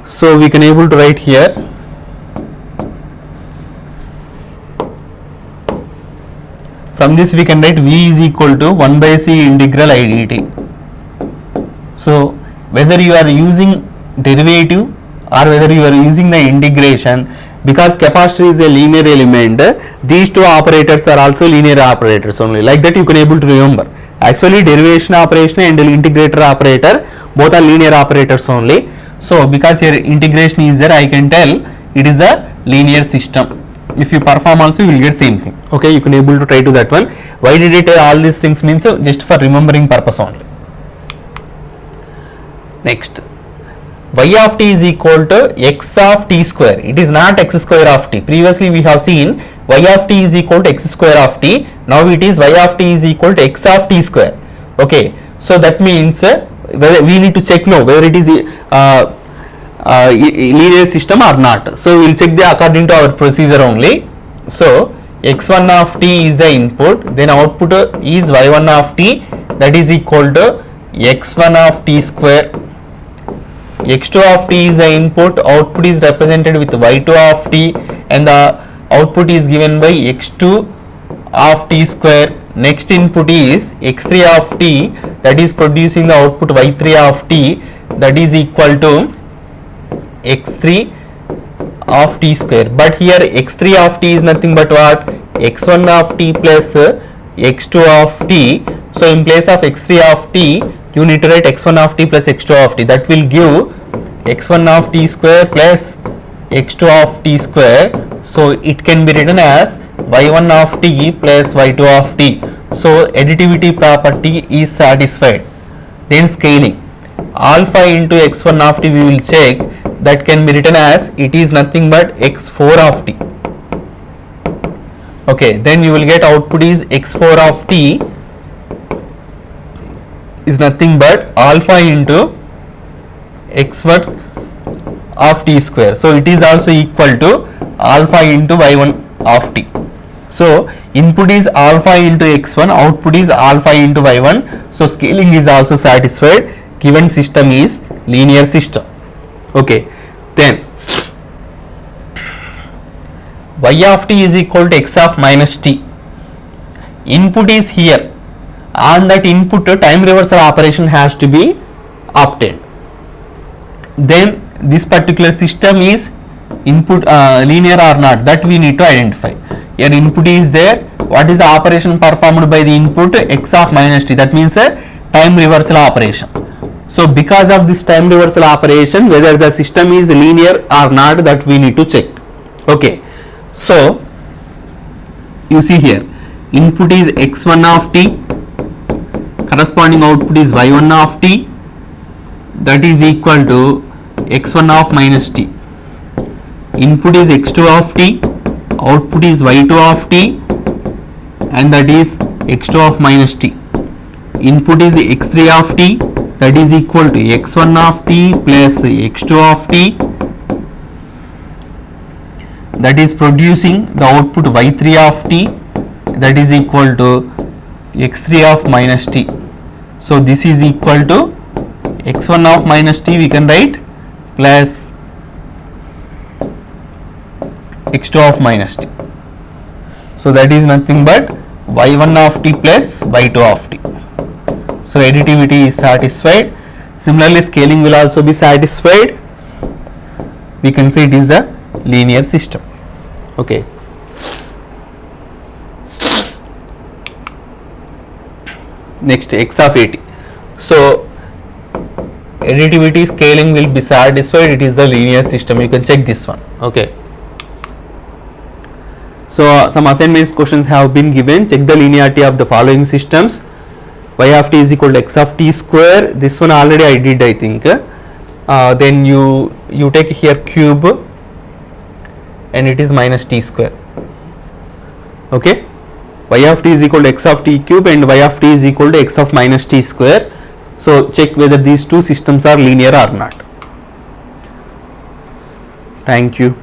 So we can able to write here from this we can write v is equal to 1 by c integral I dt. So whether you are using derivative or whether you are using the integration, because capacitor is a linear element, these two operators are also linear operators only. Like that you can able to remember. Actually derivation operation and integrator operator both are linear operators only. So because here integration is there, I can tell it is a linear system. If you perform also you will get same thing. Okay, you can able to try to that one. Why did it all these things means just for remembering purpose only. Next, y of t is equal to x of t square. It is not x square of t. Previously we have seen y of t is equal to x square of t. Now it is y of t is equal to x of t square. Okay, so that means whether we need to check now whether it is linear system or not. So we will check the according to our procedure only. So x1 of t is the input, then output is y1 of t, that is equal to x1 of t square. x2 of t is the input, output is represented with y2 of t, and the output is given by x2 of t square. Next input is x3 of t, that is producing the output y3 of t, that is equal to x3 of t square. But here x3 of t is nothing but what? x1 of t plus x2 of t. So in place of x3 of t you need to write x1 of t plus x2 of t. That will give x1 of t square plus x2 of t square. So it can be written as y1 of t plus y2 of t. So additivity property is satisfied. Then scaling, alpha into x1 of t we will check, that can be written as it is nothing but x4 of t. Okay, then you will get output is x4 of t is nothing but alpha into x1 of t square. So it is also equal to alpha into y1 of t. So input is alpha into x1, output is alpha into y1. So scaling is also satisfied. Given system is linear system. Okay, then y of t is equal to x of minus t. Input is here. On that input time reversal operation has to be obtained. Then this particular system is input linear or not, that we need to identify. Here input is there. What is the operation performed by the input? X of minus t. That means a time reversal operation. So because of this time reversal operation, whether the system is linear or not, that we need to check. Okay, so you see here input is x1 of t, corresponding output is y1 of t, that is equal to x1 of minus t. Input is x2 of t, output is y2 of t, and that is x2 of minus t. Input is x3 of t, that is equal to x1 of t plus x2 of t, that is producing the output y3 of t, that is equal to x3 of minus t. So this is equal to x1 of minus t we can write plus x2 of minus t. So that is nothing but y1 of t plus y2 of t. So additivity is satisfied. Similarly scaling will also be satisfied. We can say it is the linear system. Okay. Next, x of at. So additivity, scaling will be satisfied. It is the linear system. You can check this one. Okay. So some assignments questions have been given. Check the linearity of the following systems. Y of t is equal to x of t square. This one already I did, I think. Then you take here cube, and it is minus t square. Okay. Y of t is equal to x of t cube and y of t is equal to x of minus t square. So check whether these two systems are linear or not. Thank you.